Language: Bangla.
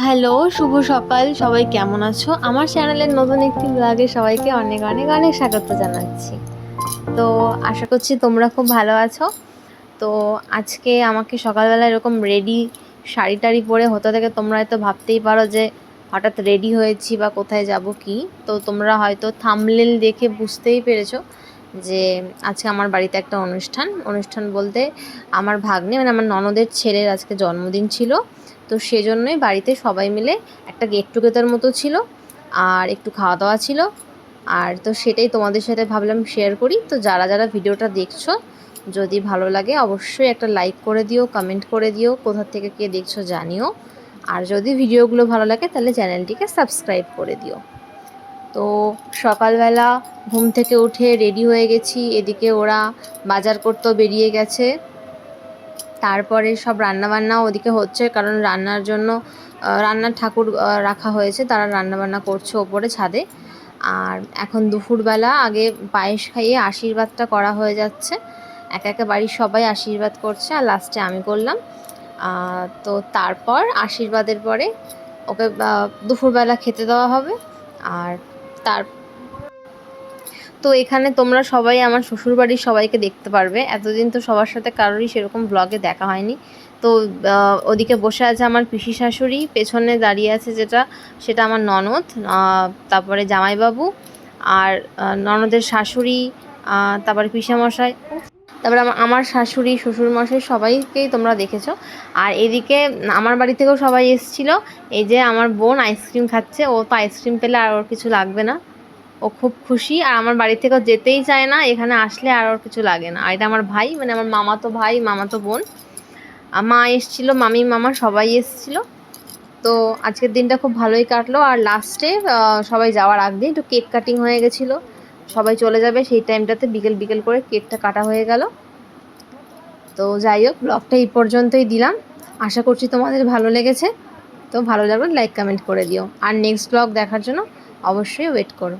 হ্যালো, শুভ সকাল। সবাই কেমন আছো? আমার চ্যানেলের নতুন একটি ব্লগে সবাইকে অনেক অনেক অনেক স্বাগত জানাচ্ছি। তো আশা করছি তোমরা খুব ভালো আছো। তো আজকে আমাকে সকালবেলা এরকম রেডি শাড়ি টাড়ি পরে হতে থেকে তোমরা হয়তো ভাবতেই পারো যে হঠাৎ রেডি হয়েছি বা কোথায় যাব কি। তো তোমরা হয়তো থাম্বনেল দেখে বুঝতেই পেরেছো যে আজকে আমার বাড়িতে একটা অনুষ্ঠান বলতে আমার ভাগ্নে মানে আমার ননদের ছেলের আজকে জন্মদিন ছিল। তো সেজন্যই বাড়িতে সবাই মিলে একটা গেট টুগেদার মতো ছিল, আর একটু খাওয়া দাওয়া ছিল। আর তো সেটাই তোমাদের সাথে ভাবলাম শেয়ার করি। তো যারা যারা ভিডিওটা দেখছো, যদি ভালো লাগে অবশ্যই একটা লাইক করে দিও, কমেন্ট করে দিও, কোথা থেকে কে দেখছো জানিও। আর যদি ভিডিওগুলো ভালো লাগে তাহলে চ্যানেলটিকে সাবস্ক্রাইব করে দিও। তো সকালবেলা ঘুম থেকে উঠে রেডি হয়ে গেছি, এদিকে ওরা বাজার করতেও বেরিয়ে গেছে। তারপরে সব রান্নাবান্নাও ওদিকে হচ্ছে, কারণ রান্নার ঠাকুর রাখা হয়েছে, তারা রান্নাবান্না করছে ওপরে ছাদে। আর এখন দুপুরবেলা আগে পায়েস খাইয়ে আশীর্বাদটা করা হয়ে যাচ্ছে, একা একা বাড়ির সবাই আশীর্বাদ করছে আর লাস্টে আমি করলাম। তো তারপর আশীর্বাদের পরে ওকে দুপুরবেলা খেতে দেওয়া হবে। আর তার তো এখানে তোমরা সবাই আমার শ্বশুরবাড়ির সবাইকে দেখতে পারবে। এতদিন তো সবার সাথে কারোরই সেরকম ব্লগে দেখা হয়নি। তো ওদিকে বসে আছে আমার পিসি শাশুড়ি, পেছনে দাঁড়িয়ে আছে সেটা আমার ননদ, তারপরে জামাইবাবু আর ননদের শাশুড়ি, তারপরে পিসামশাই, তারপরে আমার শাশুড়ি শ্বশুরমশাই সবাইকেই তোমরা দেখেছো। আর এদিকে আমার বাড়ি থেকেও সবাই এসেছিলো। এই যে আমার বোন আইসক্রিম খাচ্ছে, ও তো আইসক্রিম পেলে আর ওর কিছু লাগবে না, ও খুব খুশি। আর আমার বাড়ি থেকেও যেতেই চায় না, এখানে আসলে আর ওর কিছু লাগে না। আর এটা আমার ভাই, মানে আমার মামাতো ভাই মামাতো বোন, মা এসেছিলো, মামি মামা সবাই এসেছিলো। তো আজকের দিনটা খুব ভালোই কাটলো। আর লাস্টে সবাই যাওয়ার আগ দিয়ে একটু কেক কাটিং হয়ে গেছিলো, সবাই চলে যাবে সেই টাইমটাতে বিকেল বিকেল করে কেকটা কাটা হয়ে গেল। তো যাই হোক, ব্লগটা এই পর্যন্তই দিলাম, আশা করছি তোমাদের ভালো লেগেছে। তো ভালো লাগলে লাইক কমেন্ট করে দিও, আর নেক্সট ব্লগ দেখার জন্য অবশ্যই ওয়েট করো।